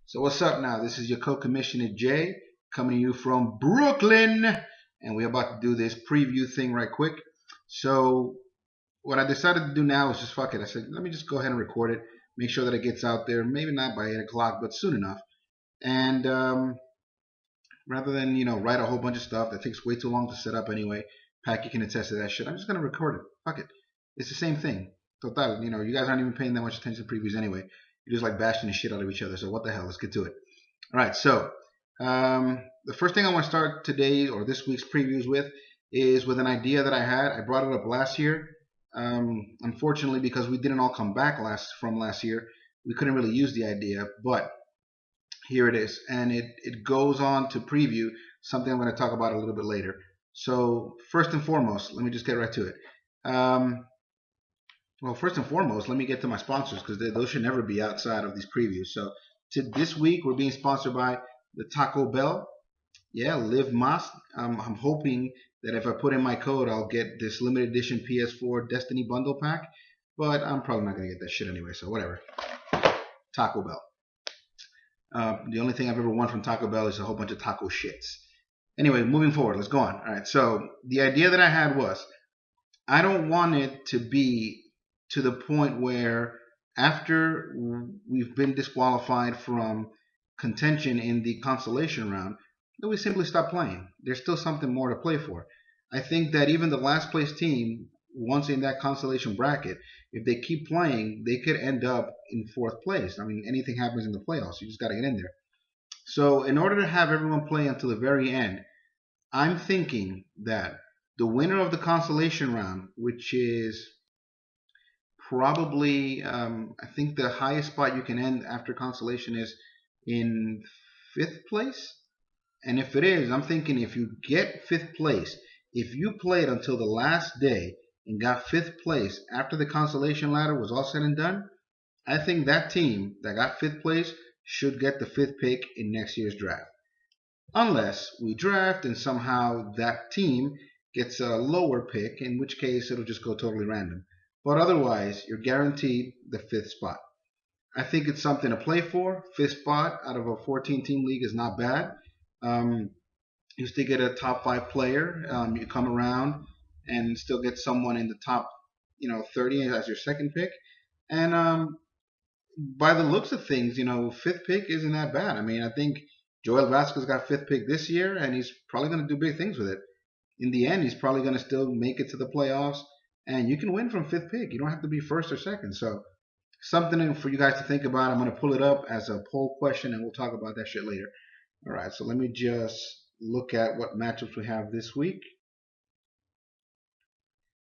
So what's up now? This is your co-commissioner Jay coming to you from Brooklyn, and we're about to do this preview thing right quick. So what I decided to do now is just fuck it. I said, let me just go ahead and record it, make sure that it gets out there. Maybe not by 8 o'clock, but soon enough. And rather than write a whole bunch of stuff that takes way too long to set up anyway, Packy can attest to that shit. I'm just gonna record it. Fuck it. It's the same thing. Total, you guys aren't even paying that much attention to previews anyway. You're just like bashing the shit out of each other. So what the hell? Let's get to it. All right. So the first thing I want to start today or this week's previews with is with an idea that I had. I brought it up last year. Unfortunately, because we didn't all come back from last year, we couldn't really use the idea. But here it is, and it goes on to preview something I'm going to talk about a little bit later. So first and foremost, let me just get right to it. Well, first and foremost, let me get to my sponsors because those should never be outside of these previews. So this week we're being sponsored by the Taco Bell. Yeah, Live Mas. I'm hoping that if I put in my code, I'll get this limited edition PS4 Destiny bundle pack. But I'm probably not going to get that shit anyway, so whatever. Taco Bell. The only thing I've ever won from Taco Bell is a whole bunch of taco shits. Anyway, moving forward, let's go on. All right, so the idea that I had was I don't want it to be to the point where after we've been disqualified from contention in the consolation round, that we simply stop playing. There's still something more to play for. I think that even the last place team, once in that consolation bracket, if they keep playing, they could end up in 4th place. I mean, anything happens in the playoffs. You just got to get in there. So in order to have everyone play until the very end, I'm thinking that the winner of the consolation round, which is probably, I think the highest spot you can end after consolation is in 5th place. And if it is, I'm thinking if you get 5th place, if you played until the last day and got 5th place after the consolation ladder was all said and done, I think that team that got 5th place should get the 5th pick in next year's draft. Unless we draft and somehow that team gets a lower pick, in which case it'll just go totally random. But otherwise, you're guaranteed the 5th spot. I think it's something to play for. 5th spot out of a 14-team league is not bad. You still get a top 5 player. You come around and still get someone in the top, 30 as your second pick. And by the looks of things, 5th pick isn't that bad. I mean, I think Joel Vasquez got 5th pick this year, and he's probably going to do big things with it. In the end, he's probably going to still make it to the playoffs, and you can win from 5th pick. You don't have to be 1st or 2nd. So something for you guys to think about. I'm going to pull it up as a poll question, and we'll talk about that shit later. All right, so let me just look at what matchups we have this week.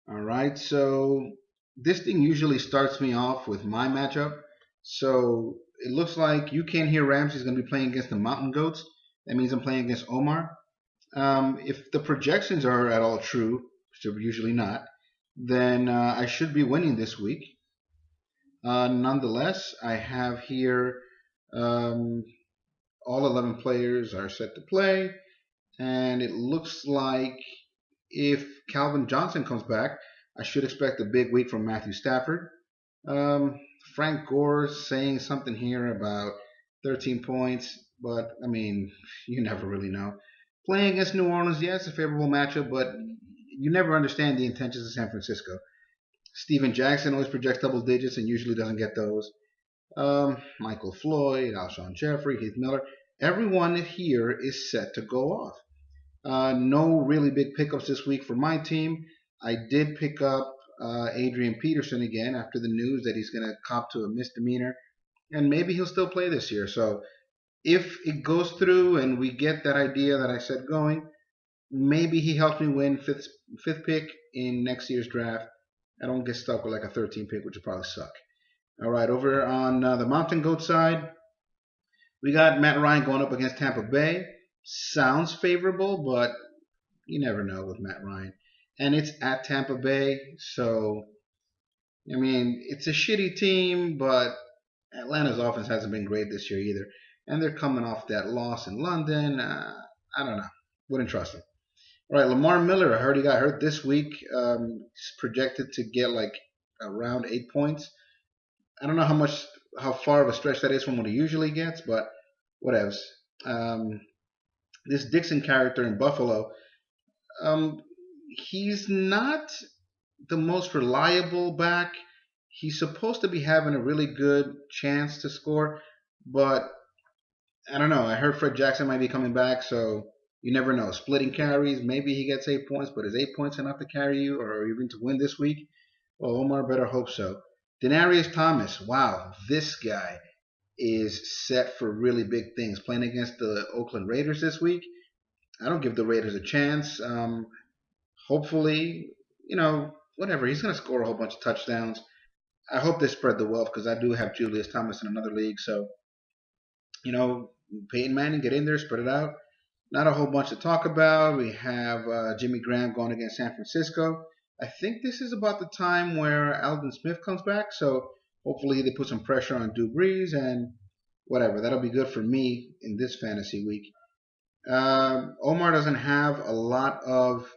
All right, so this thing usually starts me off with my matchup. So it looks like You Can't Hear Ramsey is going to be playing against the Mountain Goats. That means I'm playing against Omar. If the projections are at all true, which they're usually not, then I should be winning this week. Nonetheless, I have here all 11 players are set to play, and it looks like if Calvin Johnson comes back, I should expect a big week from Matthew Stafford. Frank Gore saying something here about 13 points, but I mean, you never really know. Playing against New Orleans, yes, a favorable matchup, but you never understand the intentions of San Francisco. Steven Jackson always projects double digits and usually doesn't get those. Michael Floyd, Alshon Jeffrey, Heath Miller, everyone here is set to go off. No really big pickups this week for my team. I did pick up Adrian Peterson again after the news that he's going to cop to a misdemeanor, and maybe he'll still play this year. So if it goes through and we get that idea that I said going, maybe he helps me win 5th pick in next year's draft. I don't get stuck with like a 13 pick, which would probably suck. All right, over on the Mountain Goat side, we got Matt Ryan going up against Tampa Bay. Sounds favorable, but you never know with Matt Ryan. And it's at Tampa Bay, so, I mean, it's a shitty team, but Atlanta's offense hasn't been great this year either. And they're coming off that loss in London. I don't know. Wouldn't trust them. All right, Lamar Miller, I heard he got hurt this week. He's projected to get like around 8 points. I don't know how far of a stretch that is from what he usually gets, but whatevs. Um, this Dixon character in Buffalo, um, he's not the most reliable back. He's supposed to be having a really good chance to score, but I don't know. I heard Fred Jackson might be coming back, so you never know. Splitting carries, maybe he gets 8 points, but is 8 points enough to carry you or even to win this week? Well, Omar better hope so. Denarius Thomas, wow, this guy is set for really big things. Playing against the Oakland Raiders this week, I don't give the Raiders a chance. Hopefully, whatever. He's going to score a whole bunch of touchdowns. I hope they spread the wealth because I do have Julius Thomas in another league. So, you know, Peyton Manning, get in there, spread it out. Not a whole bunch to talk about. We have Jimmy Graham going against San Francisco. I think this is about the time where Alvin Smith comes back. So hopefully they put some pressure on Drew Brees and whatever. That'll be good for me in this fantasy week. Omar doesn't have a lot of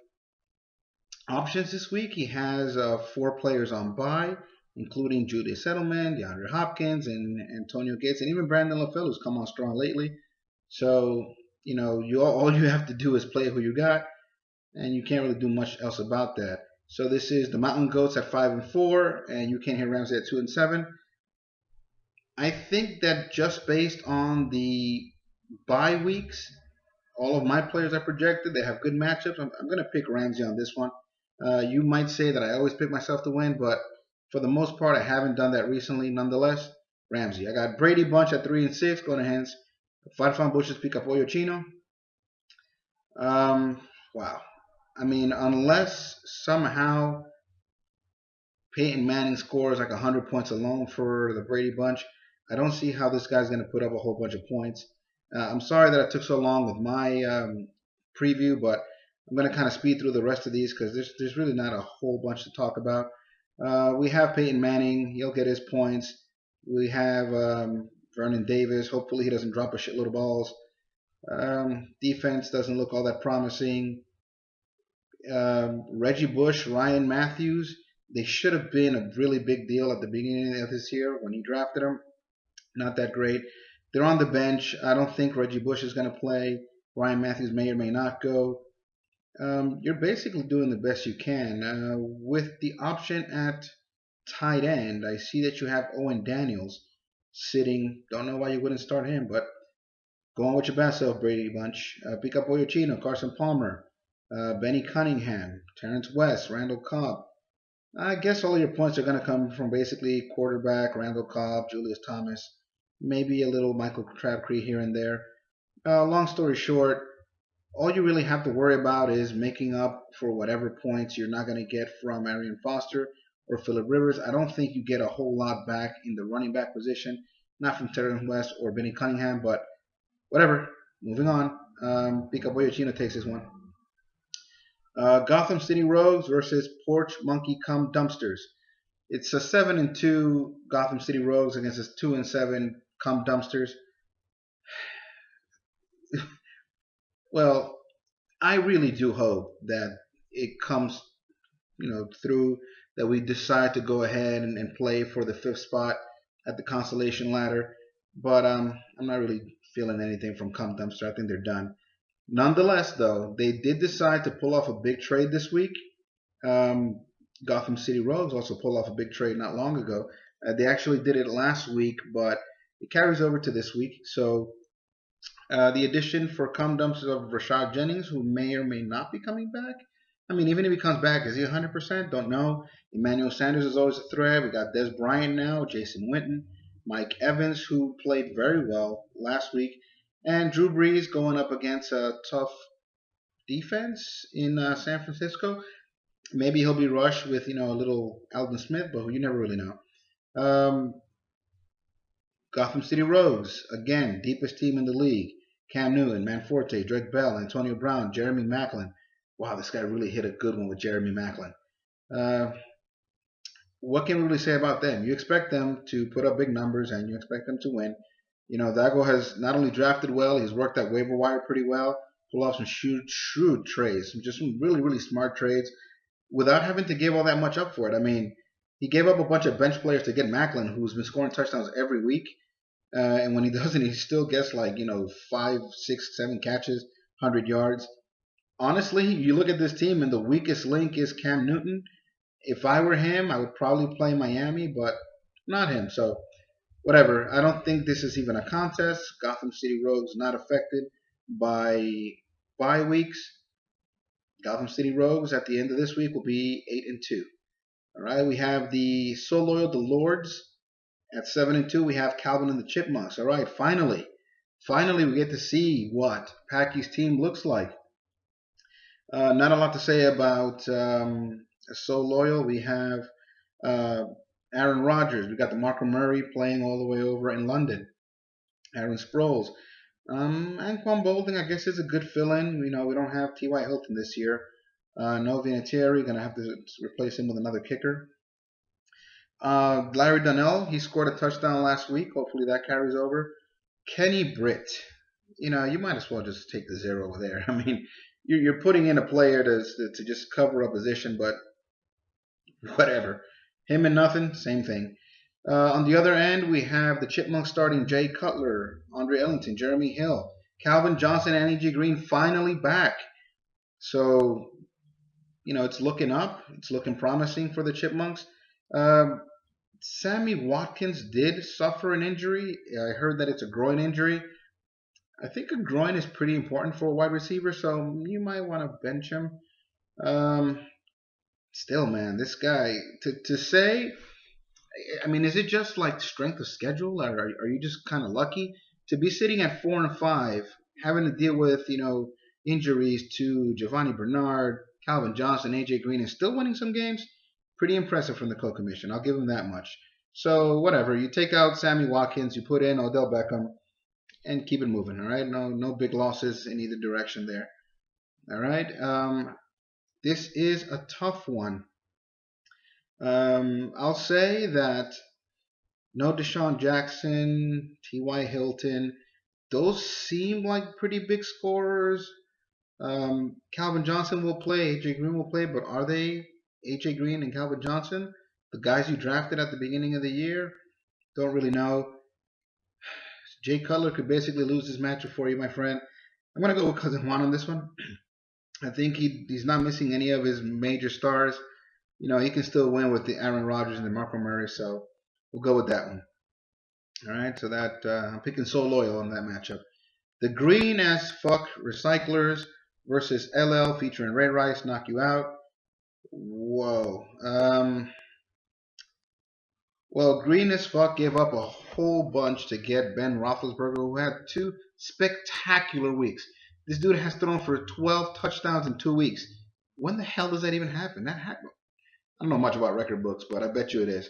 options this week. He has 4 players on bye, including Julius Edelman, DeAndre Hopkins, and Antonio Gates, and even Brandon LaFell, who's come on strong lately. So, all you have to do is play who you got, and you can't really do much else about that. So this is the Mountain Goats at 5-4, and you can't hear Ramsey at 2-7. I think that just based on the bye weeks, all of my players are projected. They have good matchups. I'm going to pick Ramsey on this one. You might say that I always pick myself to win, but for the most part, I haven't done that recently. Nonetheless, Ramsey. I got Brady Bunch at 3-6, going against Farfan Bushes Picapollo Chino. Wow. I mean, unless somehow Peyton Manning scores like 100 points alone for the Brady Bunch, I don't see how this guy's going to put up a whole bunch of points. I'm sorry that it took so long with my preview, but I'm going to kind of speed through the rest of these because there's really not a whole bunch to talk about. We have Peyton Manning. He'll get his points. We have Vernon Davis. Hopefully he doesn't drop a shitload of balls. Defense doesn't look all that promising. Reggie Bush, Ryan Matthews, they should have been a really big deal at the beginning of this year when you drafted them. Not that great. They're on the bench. I don't think Reggie Bush is going to play. Ryan Matthews may or may not go. You're basically doing the best you can. With the option at tight end, I see that you have Owen Daniels sitting. Don't know why you wouldn't start him, but go on with your best self, Brady Bunch. Pick up Boyachino, Carson Palmer, Benny Cunningham, Terrence West, Randall Cobb. I guess all of your points are going to come from basically quarterback, Randall Cobb, Julius Thomas, maybe a little Michael Crabtree here and there. Long story short, all you really have to worry about is making up for whatever points you're not going to get from Arian Foster or Phillip Rivers. I don't think you get a whole lot back in the running back position, not from Terrence West or Benny Cunningham, but whatever. Moving on. Pika Boyachino takes this one. Gotham City Rogues versus Porch Monkey Cum Dumpsters. It's a 7-2 Gotham City Rogues against a 2-7 Cum Dumpsters. Well, I really do hope that it comes, through that we decide to go ahead and play for the 5th spot at the consolation ladder. But I'm not really feeling anything from Cum Dumpster. I think they're done. Nonetheless, though, they did decide to pull off a big trade this week. Gotham City Rogues also pulled off a big trade not long ago. They actually did it last week, but it carries over to this week. So the addition for Cum Dumpsters of Rashad Jennings, who may or may not be coming back. I mean, even if he comes back, is he 100%? Don't know. Emmanuel Sanders is always a threat. We got Des Bryant now, Jason Witten, Mike Evans, who played very well last week, and Drew Brees going up against a tough defense in San Francisco. Maybe he'll be rushed with, a little Alvin Smith, but you never really know. Gotham City Rogues, again, deepest team in the league. Cam Newton, Manforte, Drake Bell, Antonio Brown, Jeremy Maclin. Wow, this guy really hit a good one with Jeremy Maclin. What can we really say about them? You expect them to put up big numbers and you expect them to win. Dago has not only drafted well, he's worked that waiver wire pretty well, pulled off some shrewd trades, just some really, really smart trades without having to give all that much up for it. I mean, he gave up a bunch of bench players to get Maclin, who's been scoring touchdowns every week. And when he doesn't, he still gets like, 5, 6, 7 catches, 100 yards. Honestly, you look at this team, and the weakest link is Cam Newton. If I were him, I would probably play Miami, but not him. So whatever. I don't think this is even a contest. Gotham City Rogues not affected by bye weeks. Gotham City Rogues at the end of this week will be 8-2. All right, we have the So Loyal the Lords at 7-2. We have Calvin and the Chipmunks. All right, finally we get to see what Packy's team looks like. Not a lot to say about So Loyal. We have Aaron Rodgers. We got the Marco Murray playing all the way over in London. Aaron Sproles. Anquan Bolding, I guess, is a good fill-in. We don't have T.Y. Hilton this year. No Vinatieri, going to have to replace him with another kicker. Larry Donnell, he scored a touchdown last week. Hopefully that carries over. Kenny Britt. You might as well just take the 0 over there. I mean, you're putting in a player to just cover a position, but whatever. Him and nothing, same thing. On the other end, we have the Chipmunks starting Jay Cutler, Andre Ellington, Jeremy Hill, Calvin Johnson, and A.J. Green finally back. So, it's looking up. It's looking promising for the Chipmunks. Sammy Watkins did suffer an injury. I heard that it's a groin injury. I think a groin is pretty important for a wide receiver, so you might want to bench him. Still, man, this guy, to say, I mean, is it just like strength of schedule, or are you just kind of lucky to be sitting at 4-5, having to deal with injuries to Giovanni Bernard, Calvin Johnson, AJ Green, and still winning some games? Pretty impressive from the co-commission. I'll give him that much. So whatever, you take out Sammy Watkins, you put in Odell Beckham, and keep it moving. All right, no big losses in either direction there. All right, this is a tough one. I'll say that no Deshaun Jackson, T.Y. Hilton, those seem like pretty big scorers. Calvin Johnson will play, A.J. Green will play, but are they A.J. Green and Calvin Johnson, the guys you drafted at the beginning of the year? Don't really know. Jay Cutler could basically lose this matchup for you, my friend. I'm going to go with Cousin Juan on this one. I think he's not missing any of his major stars. He can still win with the Aaron Rodgers and the Marco Murray, so we'll go with that one. All right, so that I'm picking So Loyal on that matchup. The Green as Fuck Recyclers versus LL featuring Ray Rice, Knock You Out. Whoa. Well, Green as Fuck gave up a whole bunch to get Ben Roethlisberger, who had 2 spectacular weeks. This dude has thrown for 12 touchdowns in 2 weeks. When the hell does that even happen? That happened. I don't know much about record books, but I bet you it is.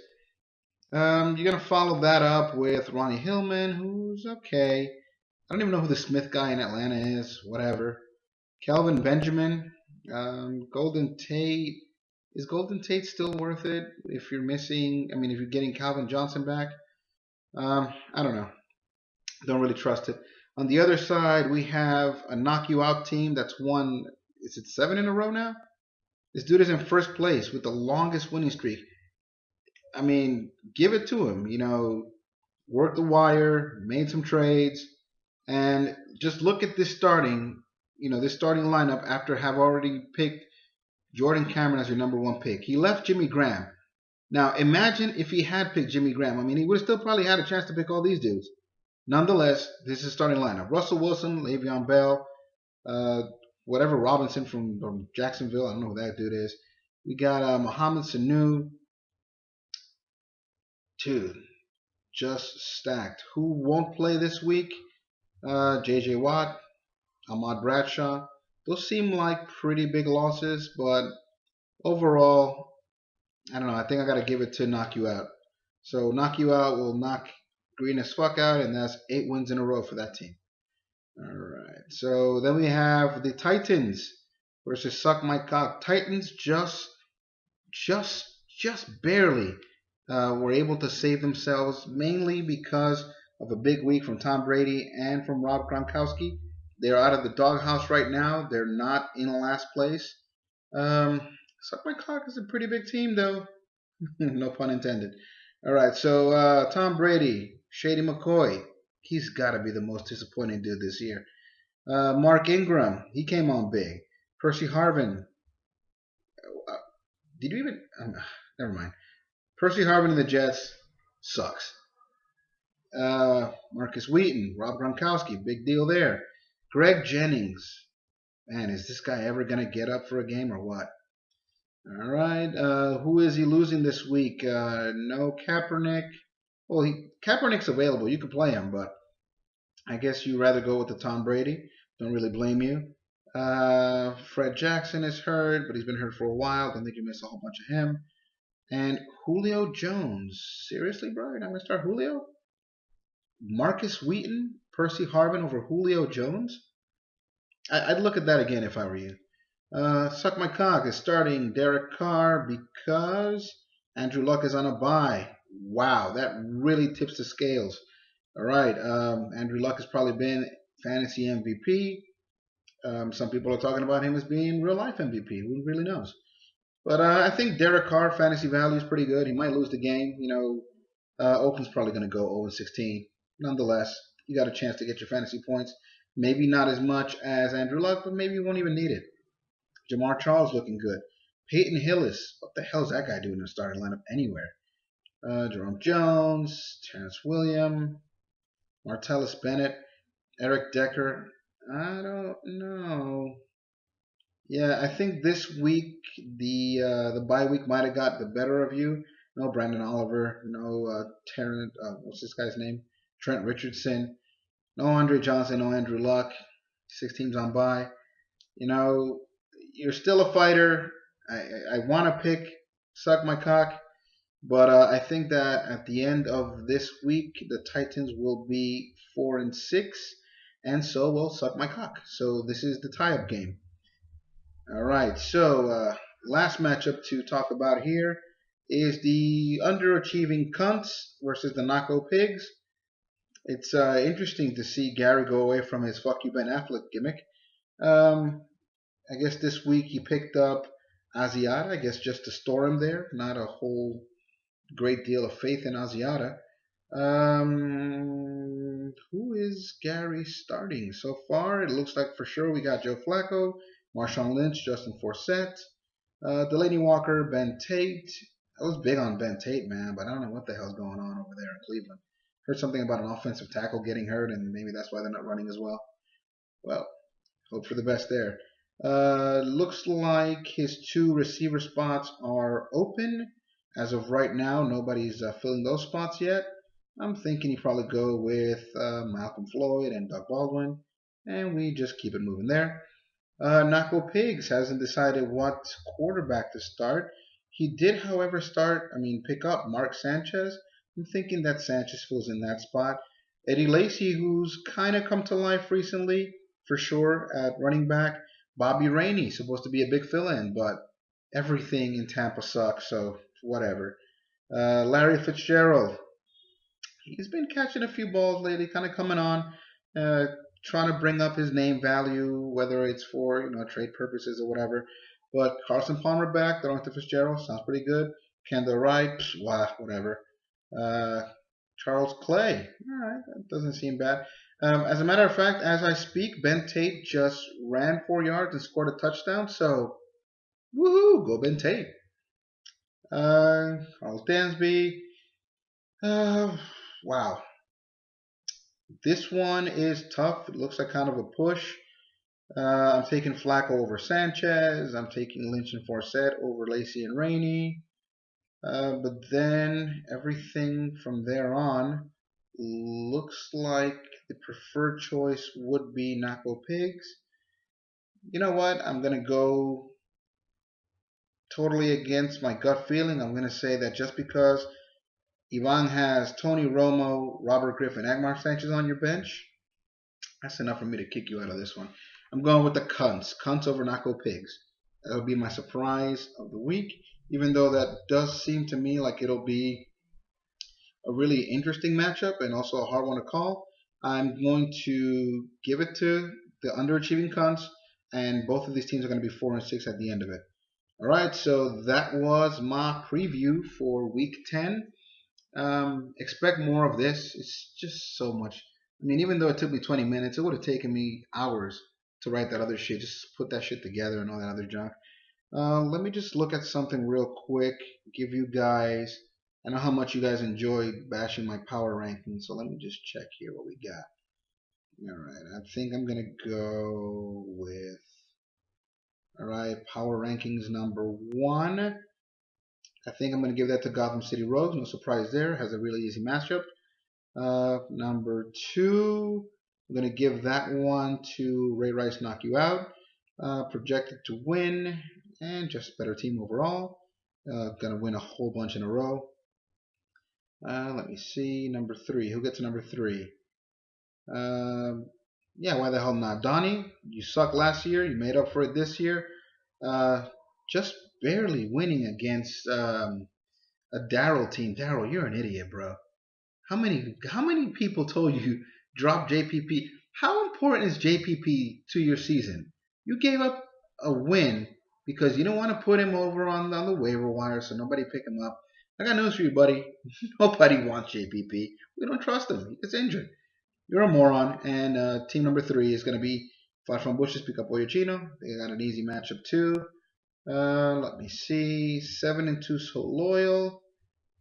You're going to follow that up with Ronnie Hillman, who's okay. I don't even know who the Smith guy in Atlanta is. Whatever. Kelvin Benjamin. Golden Tate. Is Golden Tate still worth it if you're missing? I mean, if you're getting Calvin Johnson back? I don't know. Don't really trust it. On the other side, we have a knock you out team that's won, is it 7 in a row now? This dude is in first place with the longest winning streak. I mean, give it to him. Worked the wire, made some trades, and just look at this starting lineup after have already picked Jordan Cameron as your number 1 pick. He left Jimmy Graham. Now, imagine if he had picked Jimmy Graham. I mean, he would have still probably had a chance to pick all these dudes. Nonetheless, this is starting lineup. Russell Wilson, Le'Veon Bell, whatever Robinson from Jacksonville. I don't know who that dude is. We got Mohamed Sanu. Dude, just stacked. Who won't play this week? J.J. Watt, Ahmad Bradshaw. Those seem like pretty big losses, but overall, I don't know. I think I got to give it to Knock You Out. So Knock You Out will knock Green as Fuck out, and that's 8 wins in a row for that team. All right. So then we have the Titans versus Suck My Cock. Titans just barely were able to save themselves, mainly because of a big week from Tom Brady and from Rob Gronkowski. They're out of the doghouse right now. They're not in last place. Suck My Cock is a pretty big team, though. No pun intended. All right, so Tom Brady, Shady McCoy, He's got to be the most disappointing dude this year. Mark Ingram, he came on big. Percy Harvin, uh, did you even? Never mind. Percy Harvin and the Jets sucks. Marcus Wheaton, Rob Gronkowski, big deal there. Greg Jennings, man, is this guy ever gonna get up for a game or what? All right, who is he losing this week? No Kaepernick. Well, Kaepernick's available. You can play him, but I guess you rather go with the Tom Brady. Don't really blame you. Fred Jackson is hurt, but he's been hurt for a while. Don't think you miss a whole bunch of him. And Julio Jones. Seriously, bro? You're not going to start Julio? Marcus Wheaton, Percy Harvin over Julio Jones? I'd look at that again if I were you. Suck My Cock is starting Derek Carr because Andrew Luck is on a bye. Wow, that really tips the scales. All right, Andrew Luck has probably been fantasy MVP. Some people are talking about him as being real life MVP. Who really knows? But I think Derek Carr fantasy value is pretty good. He might lose the game. Oakland's probably going to go 0-16. Nonetheless, you got a chance to get your fantasy points. Maybe not as much as Andrew Luck, but maybe you won't even need it. Jamar Charles looking good. Peyton Hillis, what the hell is that guy doing in the starting lineup anywhere? Jerome Jones, Terrence Williams, Martellus Bennett, Eric Decker. I don't know. Yeah, I think this week the bye week might have got the better of you. No Brandon Oliver, no what's this guy's name? Trent Richardson, no Andre Johnson, no Andrew Luck. 6 teams on bye. You're still a fighter. I want to pick Suck My Cock, but I think that at the end of this week, the Titans will be 4-6, and so will Suck My Cock. So this is the tie-up game. All right, so last matchup to talk about here is the underachieving Cunts versus the Naco Pigs. It's interesting to see Gary go away from his "fuck you Ben Affleck" gimmick. I guess this week he picked up Asiata, I guess just to store him there. Not a whole great deal of faith in Asiata. Who is Gary starting? So far, it looks like for sure we got Joe Flacco, Marshawn Lynch, Justin Forsett, Delaney Walker, Ben Tate. I was big on Ben Tate, man, but I don't know what the hell's going on over there in Cleveland. Heard something about an offensive tackle getting hurt, and maybe that's why they're not running as well. Well, hope for the best there. Looks like his 2 receiver spots are open. As of right now, nobody's filling those spots yet. I'm thinking you probably go with Malcolm Floyd and Doug Baldwin, and we just keep it moving there. Naco Pigs hasn't decided what quarterback to start. He did, however, pick up Mark Sanchez. I'm thinking that Sanchez fills in that spot. Eddie Lacy, who's kind of come to life recently, for sure, at running back. Bobby Rainey, supposed to be a big fill-in, but everything in Tampa sucks, so whatever. Larry Fitzgerald, he's been catching a few balls lately, kind of coming on, trying to bring up his name value, whether it's for trade purposes or whatever. But Carson Palmer back, throwing to Fitzgerald, sounds pretty good. Kendall Wright, whatever. Charles Clay, all right, that doesn't seem bad. As a matter of fact, as I speak, Ben Tate just ran 4 yards and scored a touchdown. So, woohoo, go Ben Tate. Carl Dansby. Wow. This one is tough. It looks like kind of a push. I'm taking Flacco over Sanchez. I'm taking Lynch and Forsett over Lacy and Rainey. But then everything from there on looks like the preferred choice would be Naco Pigs. You know what? I'm going to go totally against my gut feeling. I'm going to say that just because Ivan has Tony Romo, Robert Griffin, Agmar Sanchez on your bench, that's enough for me to kick you out of this one. I'm going with the Cunts. Cunts over Naco Pigs. That'll be my surprise of the week, even though that does seem to me like it'll be a really interesting matchup and also a hard one to call. I'm going to give it to the underachieving Cunts, and both of these teams are going to be 4-6 at the end of it. All right, so that was my preview for Week 10. Expect more of this. It's just so much. I mean, even though it took me 20 minutes, it would have taken me hours to write that other shit. Just put that shit together and all that other junk. Let me just look at something real quick. Give you guys. I know how much you guys enjoy bashing my power rankings, so let me just check here what we got. All right, I think I'm gonna go with. All right, power rankings number 1. I think I'm gonna give that to Gotham City Rogues. No surprise there. Has a really easy matchup. Number 2, I'm gonna give that one to Ray Rice Knock You Out. Projected to win and just better team overall. Gonna win a whole bunch in a row. Let me see. Number 3. Who gets number 3? Yeah, why the hell not? Donnie, you sucked last year. You made up for it this year. Just barely winning against a Daryl team. Daryl, you're an idiot, bro. How many people told you drop JPP? How important is JPP to your season? You gave up a win because you don't want to put him over on the waiver wire so nobody pick him up. I got news for you, buddy. Nobody wants JPP. We don't trust him. He gets injured. You're a moron. And team number 3 is going to be Flash from Bushes, pick up Oyachino. They got an easy matchup too. Let me see. 7-2 So Loyal.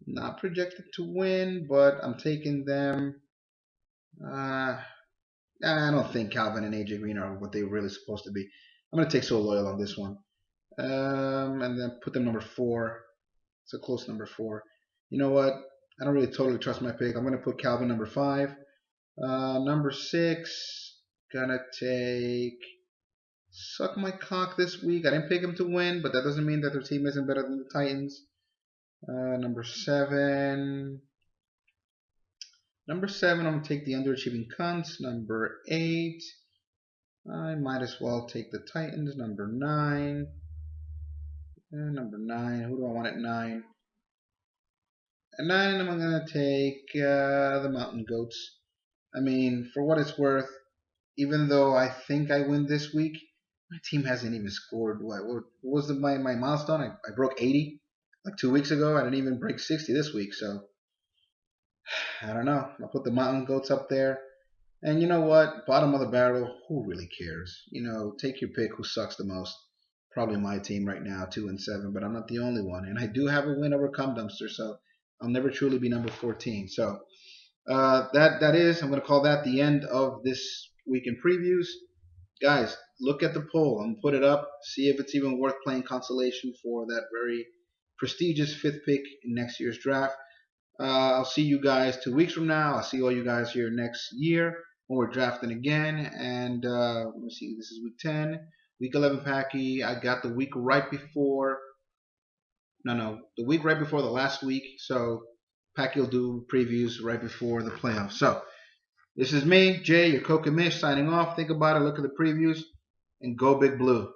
Not projected to win, but I'm taking them. I don't think Calvin and AJ Green are what they're really supposed to be. I'm going to take So Loyal on this one. And then put them number 4. It's a close number 4. You know what? I don't really totally trust my pick. I'm going to put Calvin number 5. Number 6. Gonna take Suck My Cock this week. I didn't pick him to win, but that doesn't mean that their team isn't better than the Titans. Number 7. Number 7, I'm going to take the underachieving cunts. Number 8. I might as well take the Titans. Number 9. Number 9. Who do I want at 9? At 9, I'm going to take the Mountain Goats. I mean, for what it's worth, even though I think I win this week, my team hasn't even scored. What was my milestone? I broke 80 like 2 weeks ago. I didn't even break 60 this week, so I don't know. I'll put the Mountain Goats up there. And you know what? Bottom of the barrel, who really cares? You know, take your pick who sucks the most. Probably my team right now, 2-7, but I'm not the only one. And I do have a win over Cum Dumpster, so I'll never truly be number 14. So that is, I'm going to call that the end of this week in previews. Guys, look at the poll. I'm going to put it up. See if it's even worth playing consolation for that very prestigious 5th pick in next year's draft. I'll see you guys 2 weeks from now. I'll see all you guys here next year when we're drafting again. And let me see. This is week 10. Week 11 Packy. I got the week right before. No, the week right before the last week. So Packy will do previews right before the playoffs. So this is me, Jay, your Coca Mish, signing off. Think about it. Look at the previews. And go Big Blue.